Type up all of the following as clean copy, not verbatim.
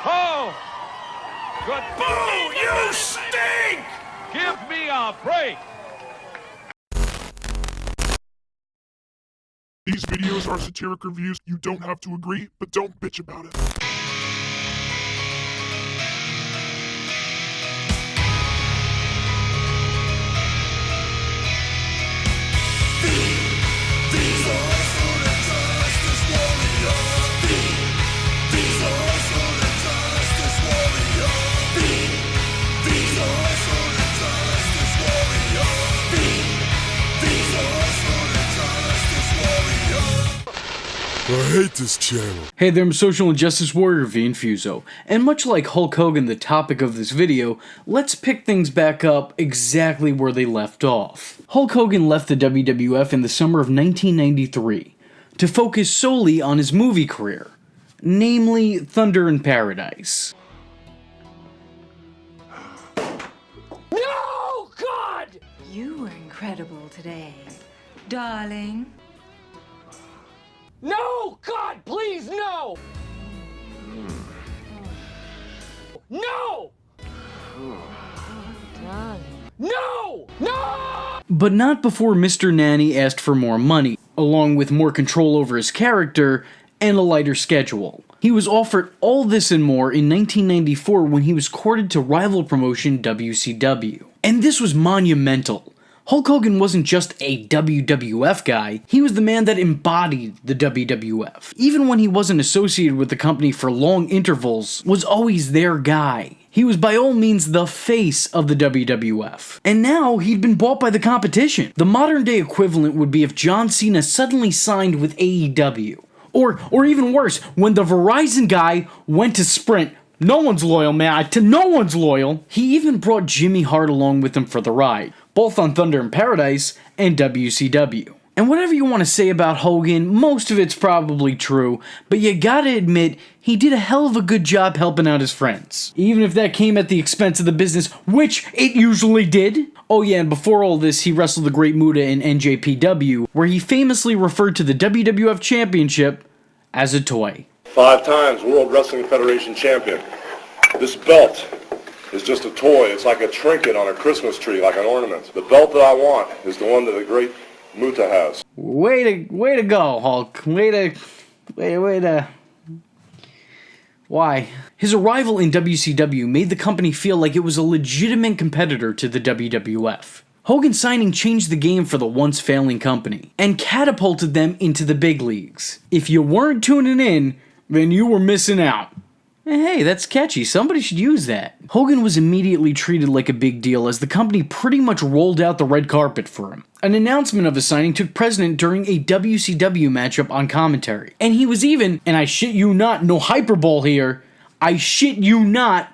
Oh! Good. Boo! You stink! Give me a break! These videos are satiric reviews. You don't have to agree, but don't bitch about it. I hate this channel. Hey there, I'm Social Injustice Warrior V Infuso, and much like Hulk Hogan, the topic of this video, let's pick things back up exactly where they left off. Hulk Hogan left the WWF in the summer of 1993 to focus solely on his movie career, namely Thunder in Paradise. No, God! You were incredible today, darling. No, God, please, no! No! No! No! But not before Mr. Nanny asked for more money, along with more control over his character and a lighter schedule. He was offered all this and more in 1994 when he was courted to rival promotion WCW. And this was monumental. Hulk Hogan wasn't just a WWF guy, he was the man that embodied the WWF. Even when he wasn't associated with the company for long intervals, was always their guy. He was by all means the face of the WWF. And now he'd been bought by the competition. The modern day equivalent would be if John Cena suddenly signed with AEW. Or even worse, when the Verizon guy went to Sprint. No one's loyal, man. No one's loyal. He even brought Jimmy Hart along with him for the ride, both on Thunder in Paradise and WCW. And whatever you want to say about Hogan, most of it's probably true, but you gotta admit, he did a hell of a good job helping out his friends. Even if that came at the expense of the business, which it usually did. Oh yeah, and before all this, he wrestled the Great Muta in NJPW, where he famously referred to the WWF Championship as a toy. 5 times World Wrestling Federation champion. This belt is just a toy. It's like a trinket on a Christmas tree, like an ornament. The belt that I want is the one that the Great Muta has. Way to go, Hulk. Way to... Why? His arrival in WCW made the company feel like it was a legitimate competitor to the WWF. Hogan's signing changed the game for the once failing company, and catapulted them into the big leagues. If you weren't tuning in, then you were missing out. Hey, that's catchy. Somebody should use that. Hogan was immediately treated like a big deal as the company pretty much rolled out the red carpet for him. An announcement of his signing took precedence during a WCW matchup on commentary. And he was even, and I shit you not, no hyperbole here, I shit you not,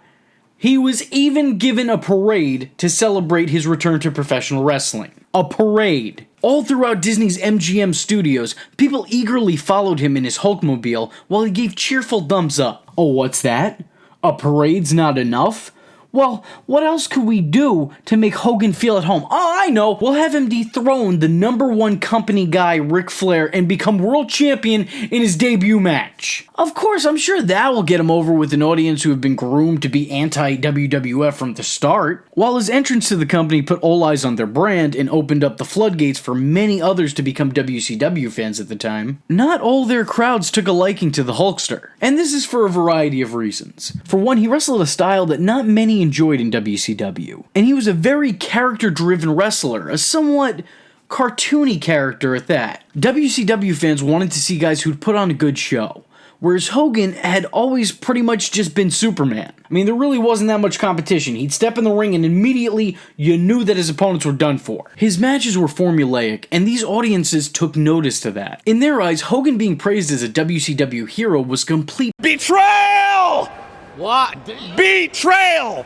he was even given a parade to celebrate his return to professional wrestling. A parade. All throughout Disney's MGM studios, people eagerly followed him in his Hulkmobile while he gave cheerful thumbs up. Oh, what's that? A parade's not enough? Well, what else could we do to make Hogan feel at home? Oh, I know! We'll have him dethrone the _1 company guy, Ric Flair, and become world champion in his debut match. Of course, I'm sure that will get him over with an audience who have been groomed to be anti-WWF from the start. While his entrance to the company put all eyes on their brand and opened up the floodgates for many others to become WCW fans at the time, not all their crowds took a liking to the Hulkster. And this is for a variety of reasons. For one, he wrestled a style that not many enjoyed in WCW, and he was a very character-driven wrestler, a somewhat cartoony character at that. WCW fans wanted to see guys who'd put on a good show, whereas Hogan had always pretty much just been Superman. I mean, there really wasn't that much competition. He'd step in the ring and immediately you knew that his opponents were done for. His matches were formulaic, and these audiences took notice to that. In their eyes, Hogan being praised as a WCW hero was complete Betrayal! What? Betrayal!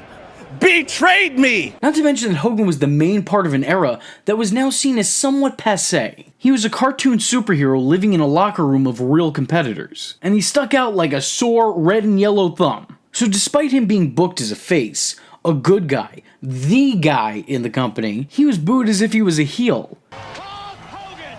Betrayed me! Not to mention that Hogan was the main part of an era that was now seen as somewhat passé. He was a cartoon superhero living in a locker room of real competitors, and he stuck out like a sore red and yellow thumb. So despite him being booked as a face, a good guy, the guy in the company, he was booed as if he was a heel. Hulk Hogan!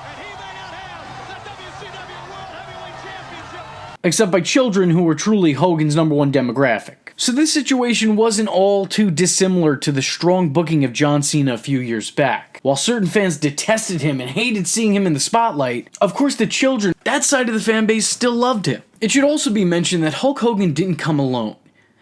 And he may not have the WCW World Heavyweight Championship, except by children who were truly Hogan's #1 demographic. So this situation wasn't all too dissimilar to the strong booking of John Cena a few years back. While certain fans detested him and hated seeing him in the spotlight, of course the children, that side of the fan base, still loved him. It should also be mentioned that Hulk Hogan didn't come alone.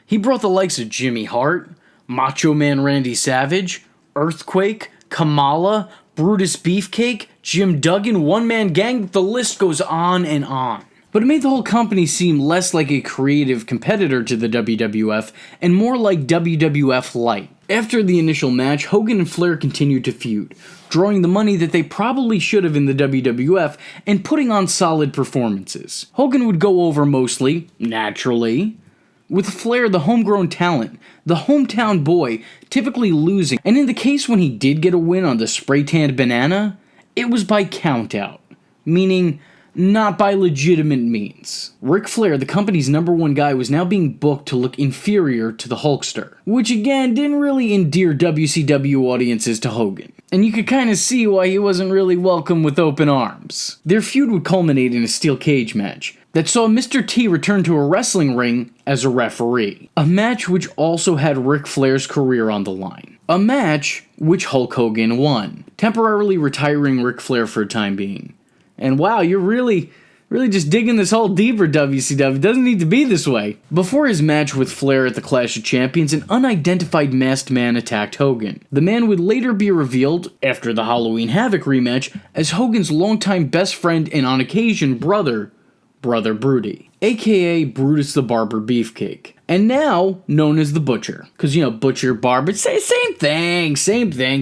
He brought the likes of Jimmy Hart, Macho Man Randy Savage, Earthquake, Kamala, Brutus Beefcake, Jim Duggan, One Man Gang, the list goes on and on. But it made the whole company seem less like a creative competitor to the WWF and more like WWF Light. After the initial match, Hogan and Flair continued to feud, drawing the money that they probably should have in the WWF and putting on solid performances. Hogan would go over mostly, naturally, with Flair the homegrown talent, the hometown boy, typically losing, and in the case when he did get a win on the spray-tanned banana, it was by countout, meaning not by legitimate means. Ric Flair, the company's #1 guy, was now being booked to look inferior to the Hulkster, which again didn't really endear WCW audiences to Hogan, and you could kind of see why he wasn't really welcome with open arms. Their feud would culminate in a steel cage match that saw Mr. T return to a wrestling ring as a referee, a match which also had Ric Flair's career on the line. A match which Hulk Hogan won, temporarily retiring Ric Flair for a time being. And wow, you're really just digging this hole deeper, WCW. It doesn't need to be this way. Before his match with Flair at the Clash of Champions, an unidentified masked man attacked Hogan. The man would later be revealed, after the Halloween Havoc rematch, as Hogan's longtime best friend and on occasion brother Broody, aka Brutus the Barber Beefcake, and now known as the Butcher. Because, you know, Butcher, Barber, same thing,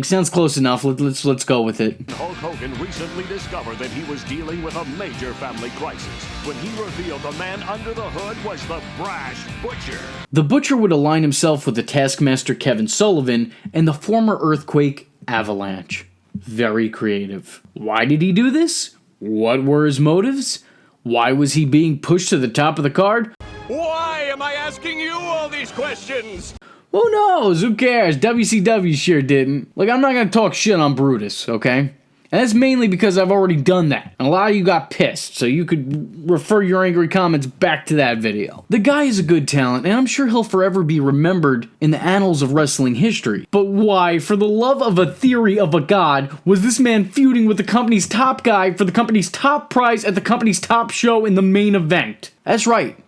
sounds close enough, let's go with it. Hulk Hogan recently discovered that he was dealing with a major family crisis when he revealed the man under the hood was the brash Butcher. The Butcher would align himself with the Taskmaster Kevin Sullivan and the former Earthquake Avalanche. Very creative. Why did he do this? What were his motives? Why was he being pushed to the top of the card? Why am I asking you all these questions? Who knows? Who cares? WCW sure didn't. Like, I'm not gonna talk shit on Brutus, okay? And that's mainly because I've already done that. And a lot of you got pissed, so you could refer your angry comments back to that video. The guy is a good talent, and I'm sure he'll forever be remembered in the annals of wrestling history. But why, for the love of a theory of a god, was this man feuding with the company's top guy for the company's top prize at the company's top show in the main event? That's right.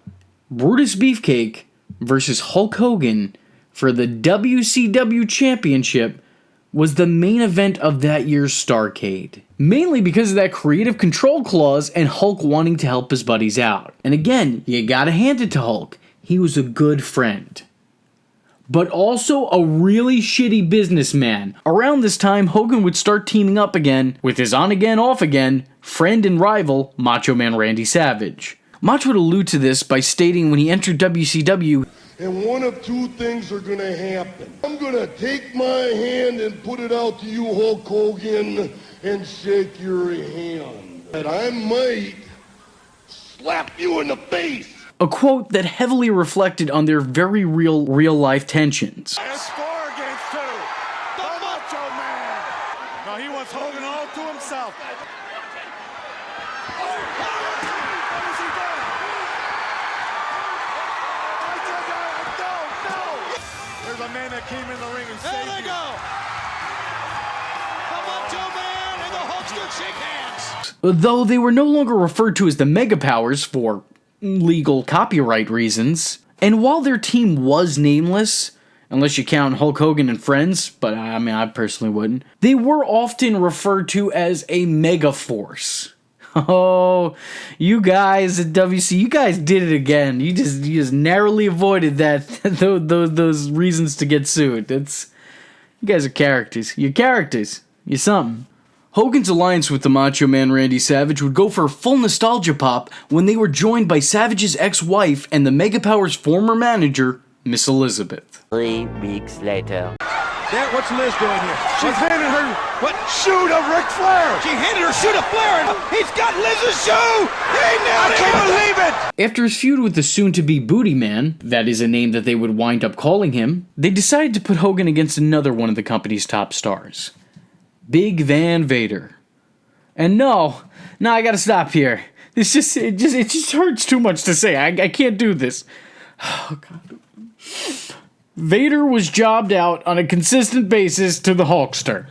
Brutus Beefcake versus Hulk Hogan for the WCW Championship was the main event of that year's Starrcade. Mainly because of that creative control clause and Hulk wanting to help his buddies out. And again, you gotta hand it to Hulk. He was a good friend. But also a really shitty businessman. Around this time, Hogan would start teaming up again with his on-again, off-again friend and rival, Macho Man Randy Savage. Macho would allude to this by stating when he entered WCW, and one of two things are gonna happen. I'm gonna take my hand and put it out to you, Hulk Hogan, and shake your hand. And I might slap you in the face. A quote that heavily reflected on their very real-life tensions. It's 4 against 2. The Macho Man. Now he wants Hogan all to himself. There's a man that came in the ring and saved you. There they go. The Macho Man and the Hulkster shake hands. Though they were no longer referred to as the Mega Powers for legal copyright reasons, and while their team was nameless, unless you count Hulk Hogan and friends, but I mean, I personally wouldn't, they were often referred to as a Mega Force. Oh, you guys at WC, you guys did it again. You just narrowly avoided that those reasons to get sued. You guys are characters. You're characters. You're something. Hogan's alliance with the Macho Man Randy Savage would go for a full nostalgia pop when they were joined by Savage's ex-wife and the Mega Powers' former manager, Miss Elizabeth. 3 weeks later. Dad, what's Liz doing here? She's handing her what? Shoe to Ric Flair. She handed her shoe to Flair. He's got Liz's shoe. I can't believe it. After his feud with the soon-to-be Booty Man, that is a name that they would wind up calling him, they decided to put Hogan against another one of the company's top stars, Big Van Vader. And no, I gotta stop here. it just hurts too much to say. I can't do this. Oh, God. Vader was jobbed out on a consistent basis to the Hulkster,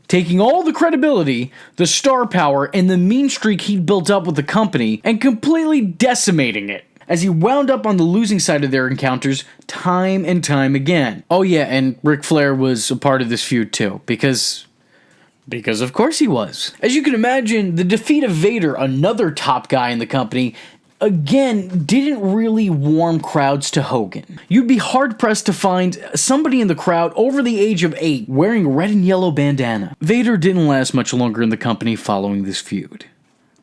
taking all the credibility, the star power, and the mean streak he'd built up with the company and completely decimating it, as he wound up on the losing side of their encounters time and time again. Oh yeah, and Ric Flair was a part of this feud too, because of course he was. As you can imagine, the defeat of Vader, another top guy in the company, again, didn't really warm crowds to Hogan. You'd be hard-pressed to find somebody in the crowd over the age of 8 wearing a red and yellow bandana. Vader didn't last much longer in the company following this feud.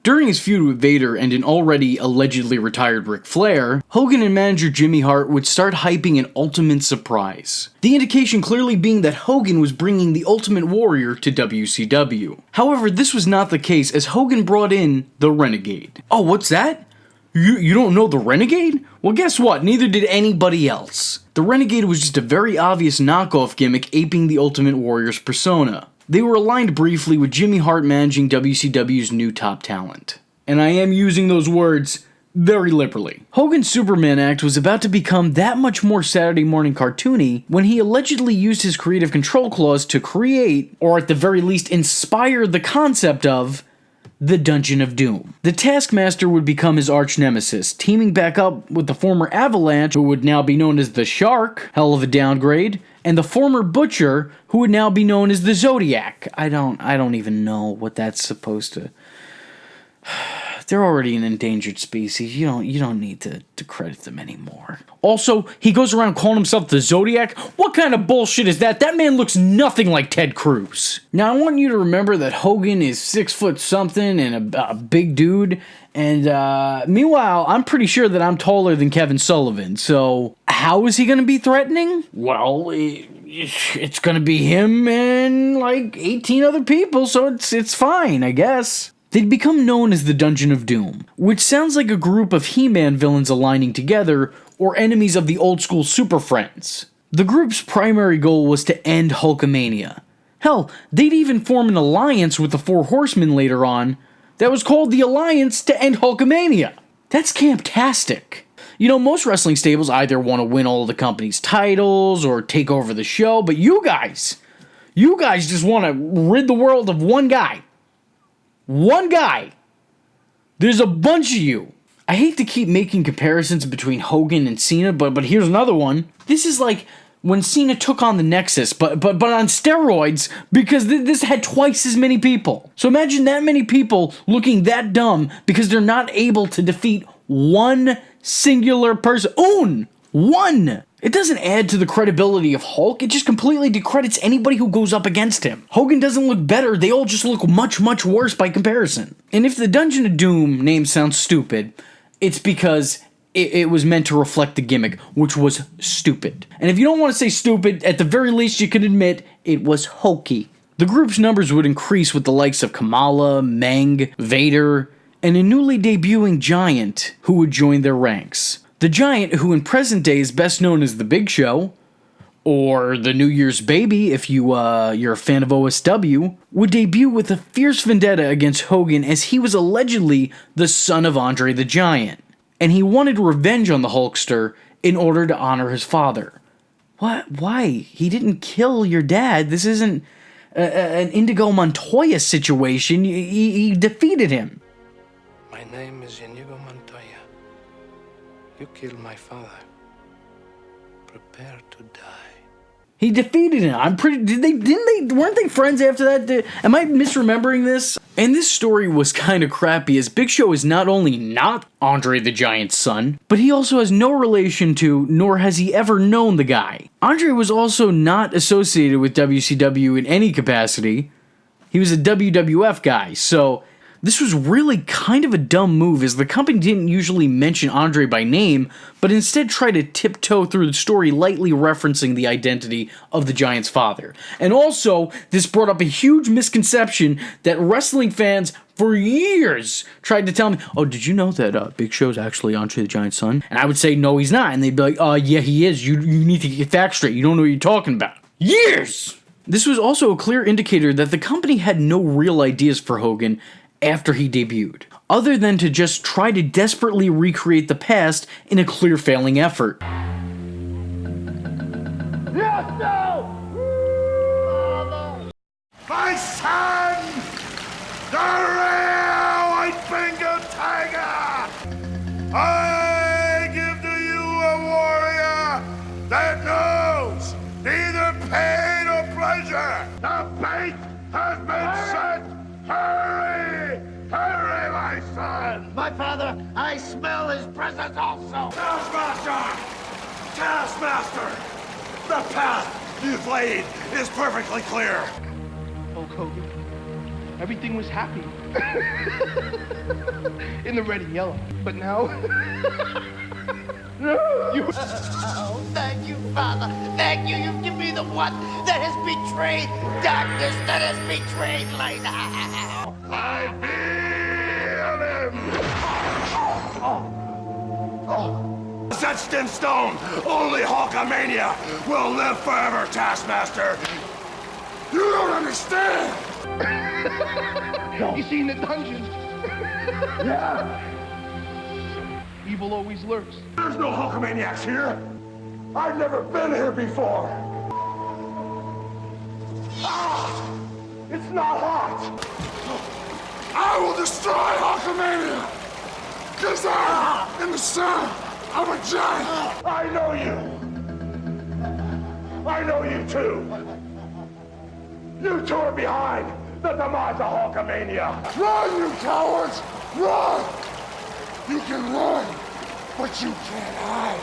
During his feud with Vader and an already allegedly retired Ric Flair, Hogan and manager Jimmy Hart would start hyping an Ultimate Surprise. The indication clearly being that Hogan was bringing the Ultimate Warrior to WCW. However, this was not the case, as Hogan brought in the Renegade. Oh, what's that? You don't know the Renegade? Well, guess what? Neither did anybody else. The Renegade was just a very obvious knockoff gimmick aping the Ultimate Warrior's persona. They were aligned briefly with Jimmy Hart managing WCW's new top talent. And I am using those words very liberally. Hogan's Superman act was about to become that much more Saturday morning cartoony when he allegedly used his creative control clause to create, or at the very least inspire, the concept of the Dungeon of Doom. The Taskmaster would become his arch nemesis, teaming back up with the former Avalanche, who would now be known as the Shark, hell of a downgrade, and the former Butcher, who would now be known as the Zodiac. I don't even know what that's supposed to... They're already an endangered species. You don't need to credit them anymore. Also, he goes around calling himself the Zodiac. What kind of bullshit is that? That man looks nothing like Ted Cruz. Now, I want you to remember that Hogan is 6 foot something and a big dude. And meanwhile, I'm pretty sure that I'm taller than Kevin Sullivan. So, how is he going to be threatening? Well, it's going to be him and like 18 other people. So it's fine, I guess. They'd become known as the Dungeon of Doom, which sounds like a group of He-Man villains aligning together, or enemies of the old-school Super Friends. The group's primary goal was to end Hulkamania. Hell, they'd even form an alliance with the Four Horsemen later on that was called the Alliance to End Hulkamania. That's camptastic. You know, most wrestling stables either want to win all of the company's titles or take over the show, but you guys just want to rid the world of one guy. One guy. There's a bunch of you. I hate to keep making comparisons between Hogan and Cena, but here's another one. This is like when Cena took on the Nexus, but on steroids, because this had twice as many people. So imagine that many people looking that dumb because they're not able to defeat one singular person. One! It doesn't add to the credibility of Hulk, it just completely discredits anybody who goes up against him. Hogan doesn't look better, they all just look much, much worse by comparison. And if the Dungeon of Doom name sounds stupid, it's because it was meant to reflect the gimmick, which was stupid. And if you don't want to say stupid, at the very least you can admit it was hokey. The group's numbers would increase with the likes of Kamala, Meng, Vader, and a newly debuting Giant who would join their ranks. The Giant, who in present day is best known as The Big Show, or the New Year's Baby if you're a fan of OSW, would debut with a fierce vendetta against Hogan as he was allegedly the son of Andre the Giant, and he wanted revenge on the Hulkster in order to honor his father. What? Why? He didn't kill your dad. This isn't an Indigo Montoya situation. He defeated him. My name is Inigo Montoya. You killed my father. Prepare to die. He defeated him. Weren't they friends after that? Am I misremembering this? And this story was kind of crappy, as Big Show is not only not Andre the Giant's son, but he also has no relation to, nor has he ever known the guy. Andre was also not associated with WCW in any capacity. He was a WWF guy, so this was really kind of a dumb move, as the company didn't usually mention Andre by name, but instead tried to tiptoe through the story lightly referencing the identity of the Giant's father. And also, this brought up a huge misconception that wrestling fans for years tried to tell me, oh, did you know that Big Show's actually Andre the Giant's son? And I would say, no, he's not. And they'd be like, yeah, he is. You need to get facts straight. You don't know what you're talking about. Years! This was also a clear indicator that the company had no real ideas for Hogan after he debuted. other than to just try to desperately recreate the past in a clear failing effort. Yes, no! My son! The real white-fingered tiger! I give to you a warrior that knows neither pain or pleasure. The bait has been set. Hurry! Hurry, my son! My father, I smell his presence also. Taskmaster! Taskmaster! The path you've laid is perfectly clear. Hulk Hogan, everything was happy. In the red and yellow. But now... Oh, thank you, Father. Thank you. You've given me the one that has betrayed darkness, that has betrayed light. I feel him! Etched in stone, only Hulkamania will live forever, Taskmaster. You don't understand! You see in the dungeon? Yeah. Evil always lurks. There's no Hulkamaniacs here. I've never been here before. Ah! It's not hot. I will destroy Hulkamania. Because I'm in the son of a giant. I know you. I know you too. You two are behind the demise of Hulkamania. Run, you cowards! Run! You can run, but you can't hide.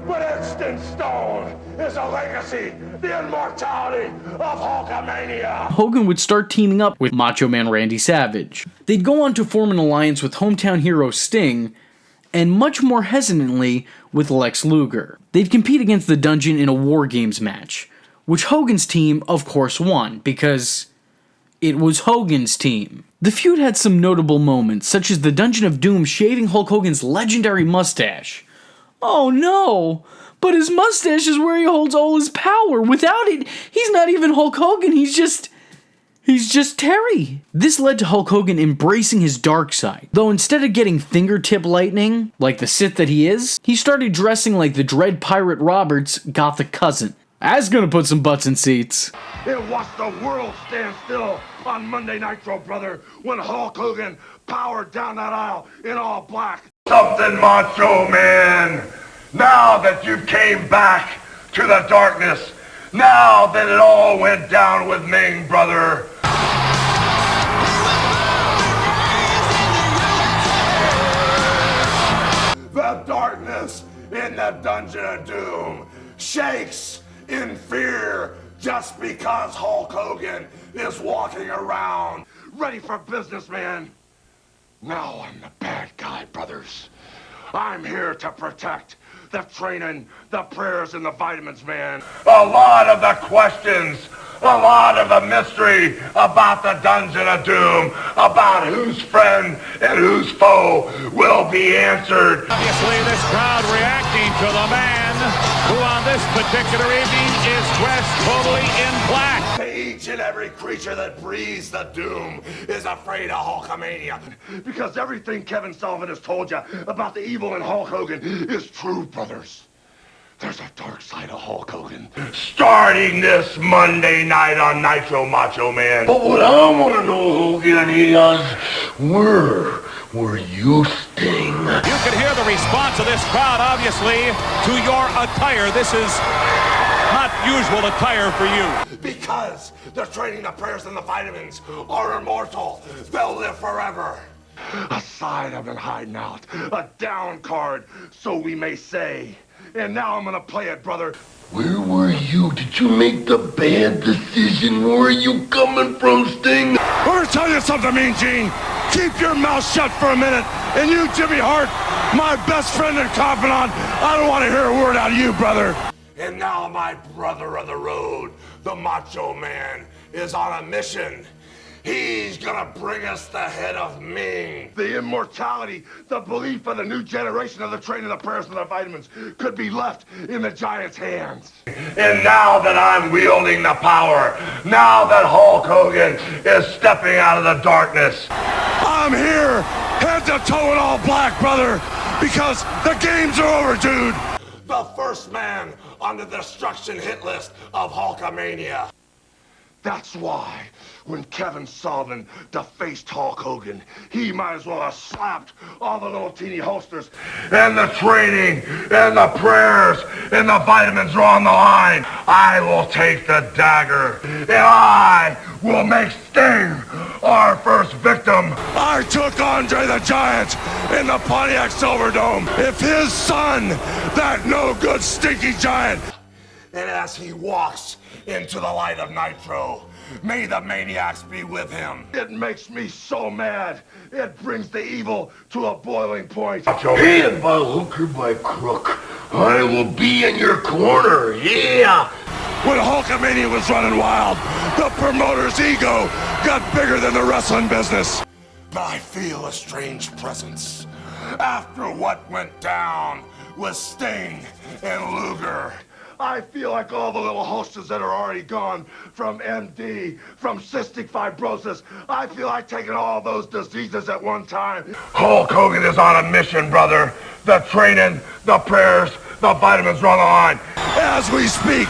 But etched in stone is a legacy, the immortality of Hulkamania. Hogan would start teaming up with Macho Man Randy Savage. They'd go on to form an alliance with hometown hero Sting, and much more hesitantly with Lex Luger. They'd compete against the Dungeon in a War Games match, which Hogan's team, of course, won, because it was Hogan's team. The feud had some notable moments, such as the Dungeon of Doom shaving Hulk Hogan's legendary mustache. Oh no! But his mustache is where he holds all his power. Without it, he's not even Hulk Hogan, he's just Terry. This led to Hulk Hogan embracing his dark side, though instead of getting fingertip lightning, like the Sith that he is, he started dressing like the Dread Pirate Roberts' gothic cousin. That's gonna put some butts in seats. It watched the world stand still on Monday Nitro, brother, when Hulk Hogan powered down that aisle in all black. Something, Macho Man! Now that you came back to the darkness, now that it all went down with Ming, brother. The darkness in the Dungeon of Doom shakes in fear just because Hulk Hogan is walking around ready for business, man. Now I'm the bad guy, brothers. I'm here to protect the training, the prayers, and the vitamins, man. A lot of the questions, a lot of the mystery about the Dungeon of Doom, about who's friend and who's foe, will be answered. Obviously, this crowd reacting to the man who on this particular evening is dressed totally in black. Each and every creature that breathes the doom is afraid of Hulkamania. Because everything Kevin Sullivan has told you about the evil in Hulk Hogan is true, brothers. There's a dark side of Hulk Hogan. Starting this Monday night on Nitro, Macho Man. But what I want to know, Hogan, is where were you, Sting? You can hear the response of this crowd, obviously, to your attire. This is not usual attire for you. Because the training, the prayers, and the vitamins are immortal. They'll live forever. A side I've been hiding out. A down card, so we may say. And now I'm gonna play it, brother. Where were you? Did you make the bad decision? Where are you coming from, Sting? I'm gonna tell you something, Mean Gene. Keep your mouth shut for a minute. And you, Jimmy Hart, my best friend and confidant, I don't want to hear a word out of you, brother. And now my brother of the road, the Macho Man, is on a mission. He's gonna bring us the head of Ming. The immortality, the belief of the new generation of the training, the prayers, and the vitamins could be left in the giant's hands. And now that I'm wielding the power, now that Hulk Hogan is stepping out of the darkness, I'm here to toe it all black, brother, because the games are over, dude. The first man on the destruction hit list of Hulkamania. That's why when Kevin Sullivan defaced Hulk Hogan, he might as well have slapped all the little teeny holsters. And the training, and the prayers, and the vitamins are on the line. I will take the dagger, and I will make Sting our first victim. I took Andre the Giant in the Pontiac Silverdome. If his son, that no-good stinky giant, and as he walks into the light of Nitro, may the maniacs be with him. It makes me so mad. It brings the evil to a boiling point. And by hook or by crook, I will be in your corner, yeah! When Hulkamania was running wild, the promoter's ego got bigger than the wrestling business. I feel a strange presence after what went down with Sting and Luger. I feel like all the little hostess that are already gone from MD, from cystic fibrosis. I feel like taking all those diseases at one time. Hulk Hogan is on a mission, brother. The training, the prayers, the vitamins are on the line. As we speak,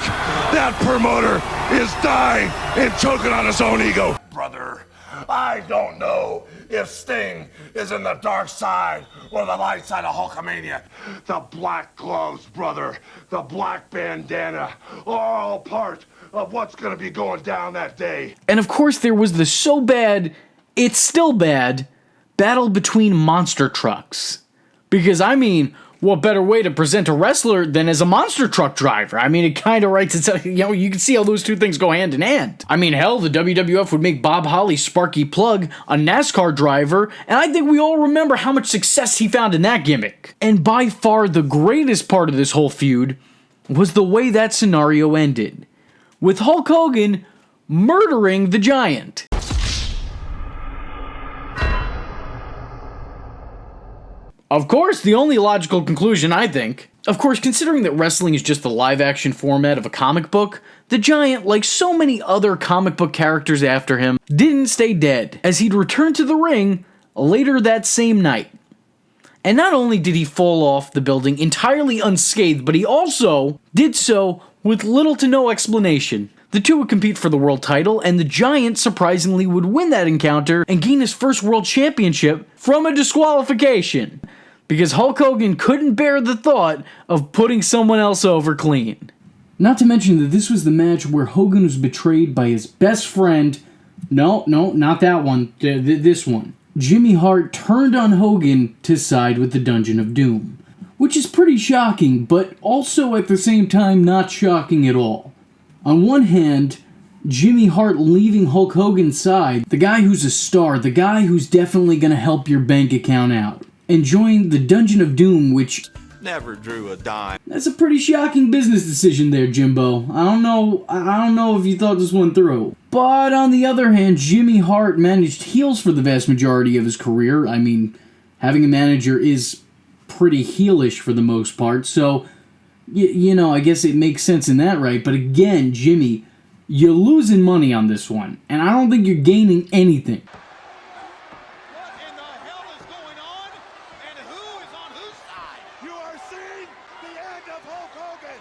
that promoter is dying and choking on his own ego. Brother, I don't know if Sting is in the dark side or the light side of Hulkamania. The black gloves, brother, the black bandana, are all part of what's going to be going down that day. And of course there was the so bad, it's still bad, battle between monster trucks. Because I mean, what better way to present a wrestler than as a monster truck driver? I mean, it kind of writes itself, you know, you can see how those two things go hand in hand. I mean, hell, the WWF would make Bob Holly Sparky Plug a NASCAR driver, and I think we all remember how much success he found in that gimmick. And by far the greatest part of this whole feud was the way that scenario ended, with Hulk Hogan murdering the Giant. Of course, the only logical conclusion, I think. Of course, considering that wrestling is just the live-action format of a comic book, the Giant, like so many other comic book characters after him, didn't stay dead, as he'd return to the ring later that same night. And not only did he fall off the building entirely unscathed, but he also did so with little to no explanation. The two would compete for the world title, and the Giant surprisingly would win that encounter and gain his first world championship from a disqualification, because Hulk Hogan couldn't bear the thought of putting someone else over clean. Not to mention that this was the match where Hogan was betrayed by his best friend. No, not that one. This one. Jimmy Hart turned on Hogan to side with the Dungeon of Doom, which is pretty shocking, but also at the same time not shocking at all. On one hand, Jimmy Hart leaving Hulk Hogan's side, the guy who's a star, the guy who's definitely going to help your bank account out, and joined the Dungeon of Doom, which never drew a dime. That's a pretty shocking business decision there, Jimbo. I don't know if you thought this one through. But on the other hand, Jimmy Hart managed heels for the vast majority of his career. I mean, having a manager is pretty heelish for the most part, so you know, I guess it makes sense in that right. But again, Jimmy, you're losing money on this one, and I don't think you're gaining anything.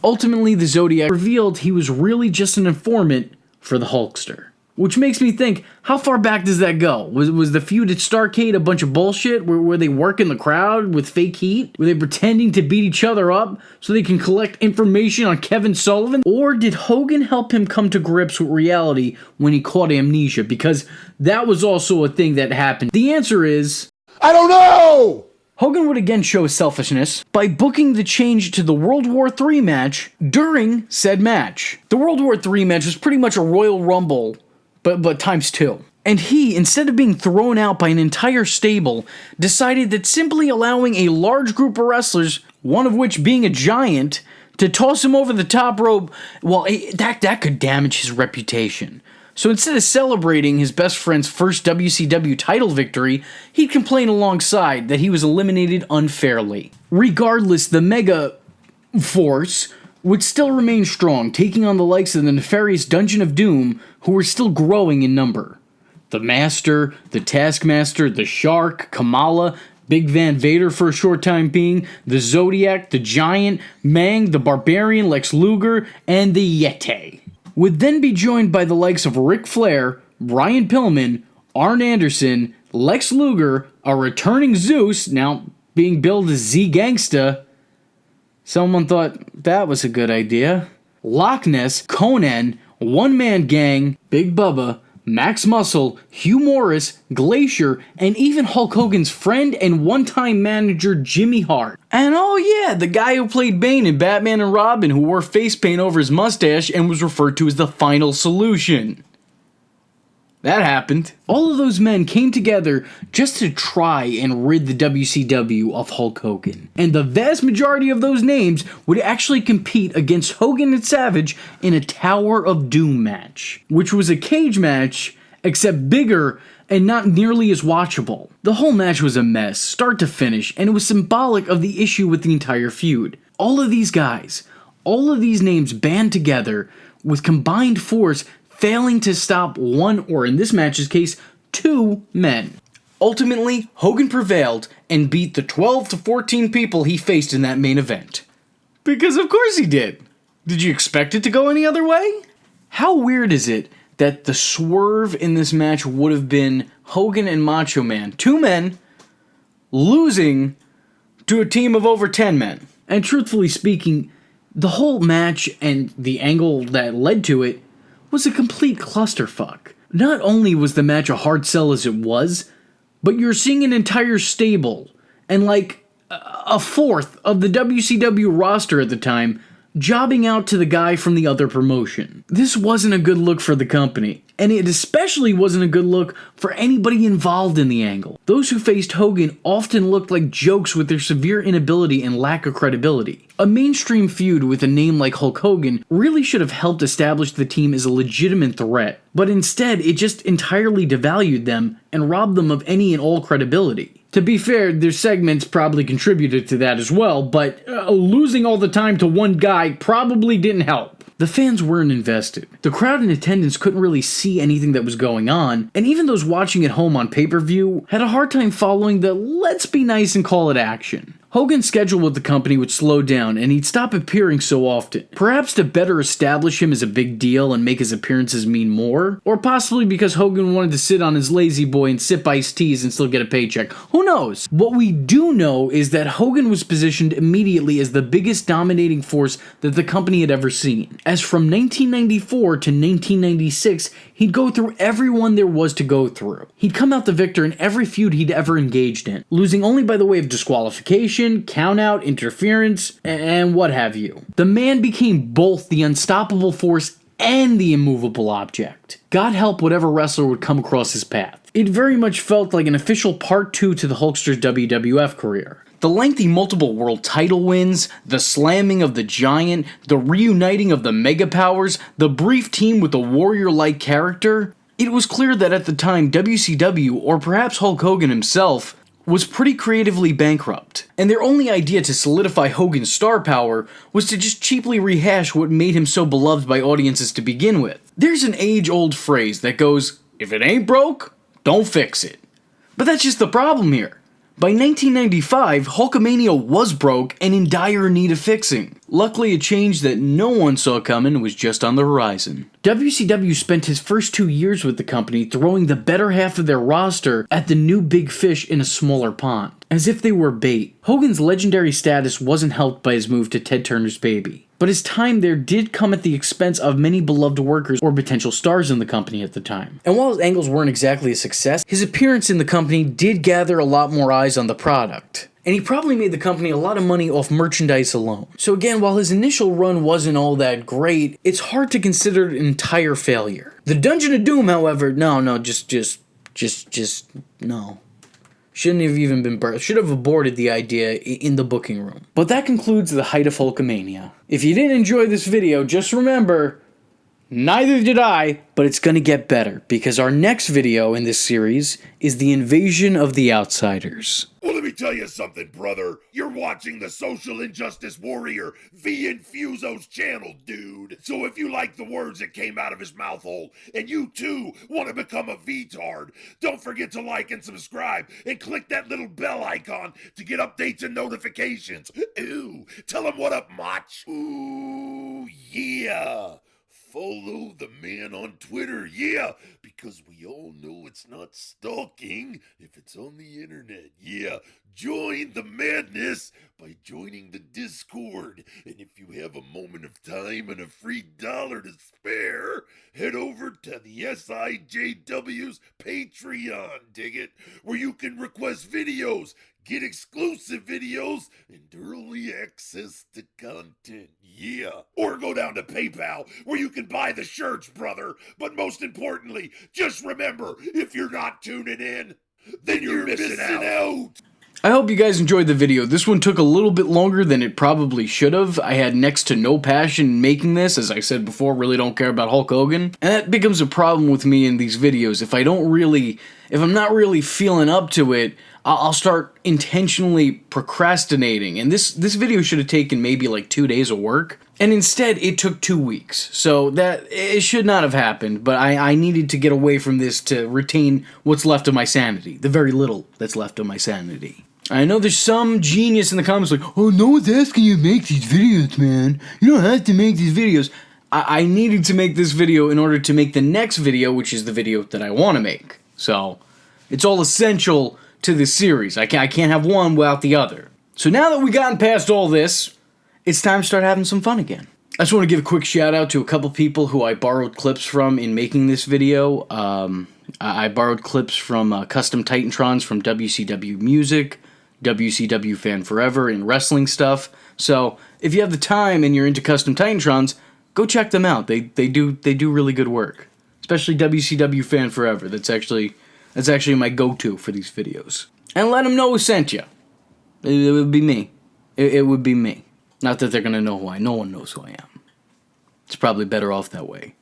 Ultimately, the Zodiac revealed he was really just an informant for the Hulkster. Which makes me think, how far back does that go? Was the feud at Starrcade a bunch of bullshit? Were they working the crowd with fake heat? Were they pretending to beat each other up so they can collect information on Kevin Sullivan? Or did Hogan help him come to grips with reality when he caught amnesia? Because that was also a thing that happened. The answer is, I don't know! Hogan would again show his selfishness by booking the change to the World War III match during said match. The World War III match was pretty much a Royal Rumble, but times two. And he, instead of being thrown out by an entire stable, decided that simply allowing a large group of wrestlers, one of which being a giant, to toss him over the top rope, well, that could damage his reputation. So instead of celebrating his best friend's first WCW title victory, he'd complain alongside that he was eliminated unfairly. Regardless, the Mega Force would still remain strong, taking on the likes of the nefarious Dungeon of Doom, who were still growing in number. The Master, the Taskmaster, the Shark, Kamala, Big Van Vader for a short time being, the Zodiac, the Giant, Mang, the Barbarian, Lex Luger, and the Yeti. Would then be joined by the likes of Ric Flair, Brian Pillman, Arn Anderson, Lex Luger, a returning Zeus, now being billed as Z-Gangsta. Someone thought that was a good idea. Loch Ness, Conan, One Man Gang, Big Bubba, Max Muscle, Hugh Morris, Glacier, and even Hulk Hogan's friend and one-time manager Jimmy Hart. And oh yeah, the guy who played Bane in Batman and Robin, who wore face paint over his mustache and was referred to as the Final Solution. That happened. All of those men came together just to try and rid the WCW of Hulk Hogan. And the vast majority of those names would actually compete against Hogan and Savage in a Tower of Doom match, which was a cage match, except bigger and not nearly as watchable. The whole match was a mess, start to finish, and it was symbolic of the issue with the entire feud. All of these guys, all of these names band together with combined force, failing to stop one, or in this match's case, two men. Ultimately, Hogan prevailed and beat the 12 to 14 people he faced in that main event. Because of course he did. Did you expect it to go any other way? How weird is it that the swerve in this match would have been Hogan and Macho Man, two men, losing to a team of over 10 men? And truthfully speaking, the whole match and the angle that led to it was a complete clusterfuck. Not only was the match a hard sell as it was, but you're seeing an entire stable and like a fourth of the WCW roster at the time jobbing out to the guy from the other promotion. This wasn't a good look for the company, and it especially wasn't a good look for anybody involved in the angle. Those who faced Hogan often looked like jokes with their severe inability and lack of credibility. A mainstream feud with a name like Hulk Hogan really should have helped establish the team as a legitimate threat, but instead it just entirely devalued them and robbed them of any and all credibility. To be fair, their segments probably contributed to that as well, but losing all the time to one guy probably didn't help. The fans weren't invested. The crowd in attendance couldn't really see anything that was going on, and even those watching at home on pay-per-view had a hard time following the let's be nice and call it action. Hogan's schedule with the company would slow down, and he'd stop appearing so often. Perhaps to better establish him as a big deal and make his appearances mean more, or possibly because Hogan wanted to sit on his lazy boy and sip iced teas and still get a paycheck. Who knows? What we do know is that Hogan was positioned immediately as the biggest dominating force that the company had ever seen. As from 1994 to 1996, he'd go through everyone there was to go through. He'd come out the victor in every feud he'd ever engaged in, losing only by the way of disqualification, count-out, interference, and what have you. The man became both the unstoppable force and the immovable object. God help whatever wrestler would come across his path. It very much felt like an official part 2 to the Hulkster's WWF career. The lengthy multiple world title wins, the slamming of the Giant, the reuniting of the Mega Powers, the brief team with a warrior-like character. It was clear that at the time WCW, or perhaps Hulk Hogan himself, was pretty creatively bankrupt, and their only idea to solidify Hogan's star power was to just cheaply rehash what made him so beloved by audiences to begin with. There's an age-old phrase that goes, if it ain't broke, don't fix it. But that's just the problem here. By 1995, Hulkamania was broke and in dire need of fixing. Luckily, a change that no one saw coming was just on the horizon. WCW spent his first 2 years with the company throwing the better half of their roster at the new big fish in a smaller pond, as if they were bait. Hogan's legendary status wasn't helped by his move to Ted Turner's Baby, but his time there did come at the expense of many beloved workers or potential stars in the company at the time. And while his angles weren't exactly a success, his appearance in the company did gather a lot more eyes on the product. And he probably made the company a lot of money off merchandise alone. So again, while his initial run wasn't all that great, it's hard to consider it an entire failure. The Dungeon of Doom, however, no. Shouldn't have even been birthed. Should have aborted the idea in the booking room. But that concludes the height of Hulkamania. If you didn't enjoy this video, just remember, neither did I, but it's gonna get better, because our next video in this series is the invasion of the Outsiders. Well, let me tell you something, brother. You're watching the social injustice warrior V Infuso's channel, dude. So if you like the words that came out of his mouth hole, and you too want to become a V-tard, don't forget to like and subscribe, and click that little bell icon to get updates and notifications. Ooh, tell him what up, Mach. Ooh, yeah. Follow the man on Twitter, yeah, because we all know it's not stalking if it's on the internet, yeah. Join the madness by joining the Discord, and if you have a moment of time and a free $1 to spare, head over to the SIJW's Patreon, dig it, where you can request videos, get exclusive videos, and early access to content, yeah. Or go down to PayPal, where you can buy the shirts, brother. But most importantly, just remember, if you're not tuning in, then you're missing out. I hope you guys enjoyed the video. This one took a little bit longer than it probably should have. I had next to no passion in making this. As I said before, really don't care about Hulk Hogan. And that becomes a problem with me in these videos. If I'm not really feeling up to it, I'll start intentionally procrastinating. And this video should have taken maybe like 2 days of work. And instead, it took 2 weeks. So it should not have happened, but I needed to get away from this to retain what's left of my sanity. The very little that's left of my sanity. I know there's some genius in the comments like, oh, no one's asking you to make these videos, man. You don't have to make these videos. I needed to make this video in order to make the next video, which is the video that I want to make. So, it's all essential to this series. I can't have one without the other. So now that we've gotten past all this, it's time to start having some fun again. I just want to give a quick shout out to a couple people who I borrowed clips from in making this video. I borrowed clips from Custom Titantrons from WCW Music, WCW Fan Forever, and wrestling stuff. So if you have the time and you're into Custom Titantrons, go check them out. They do really good work. Especially WCW Fan Forever. That's actually my go-to for these videos. And let them know who sent you. It would be me. It would be me. Not that they're gonna know who I am. No one knows who I am. It's probably better off that way.